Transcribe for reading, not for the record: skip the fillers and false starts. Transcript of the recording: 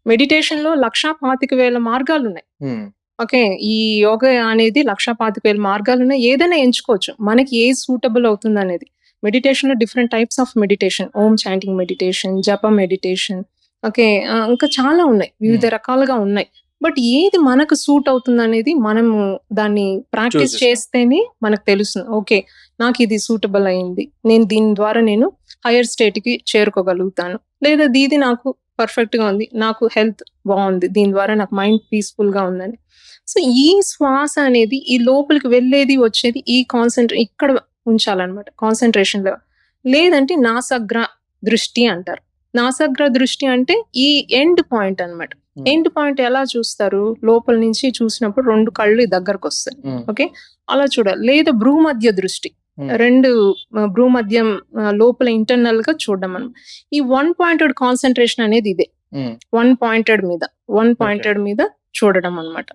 మెడిటేషన్‌లో 1,25,000 మార్గాలున్నాయి. హ్మ్. ఓకే. ఈ యోగా అనేది 1,25,000 మార్గాలున్నాయి. ఏదైనా ఎంచుకోవచ్చు. మనకి ఏది సూటబుల్ అవుతుందనేది. మెడిటేషన్‌లో different types of meditation. Om chanting meditation, japa meditation. Okay. ఇంకా చాలా ఉన్నాయి. వివిధ హ్మ్. రకాలుగా ఉన్నాయి. బట్ ఏది మనకు సూట్ అవుతుందనేది మనము దాన్ని ప్రాక్టీస్ చూజ్ చేసుకోవాలి. చేస్తేనే మనకు తెలుస్తుంది. ఓకే. నాకిది సూటబుల్ అయింది. దీని ద్వారా నేను హైయర్ స్టేట్‌కి చేరుకోగలుగుతాను. లేదా ఇది నాకు పర్ఫెక్ట్‌గా ఉంది. నాకు హెల్త్ బావుంది. దీని ద్వారా నాకు మైండ్ పీస్‌ఫుల్‌గా ఉందని. సో, ఈ శ్వాస అనేది ఈ లోపలికి వెళ్ళేది, వచ్చేది ఈ ఇక్కడ ఉంచాలనమాట. Concentration level. లేదంటే నాసాగ్ర దృష్టి అంటారు. నాసాగ్ర దృష్టి అంటే ఈ ఎండ్ పాయింట్ అనమాట. హ్మ్. ఎండ్ పాయింట్ ఎలా చూస్తారు? లోపల నుంచి చూసినప్పుడు 2 కళ్ళు దగ్గరకొస్తాయి. హ్మ్. ఓకే. అలా చూడాలి. లేదా భ్రూమధ్య దృష్టి. హ్మ్. 2 భ్రూమధ్యం లోపల ఇంటర్నల్‌గా చూడడం మనం. ఈ వన్ పాయింటెడ్ కాన్సంట్రేషన్ అనేది ఇదే. హ్మ్. వన్ పాయింటెడ్ మీద ఓకే. చూడడం అన్నమాట.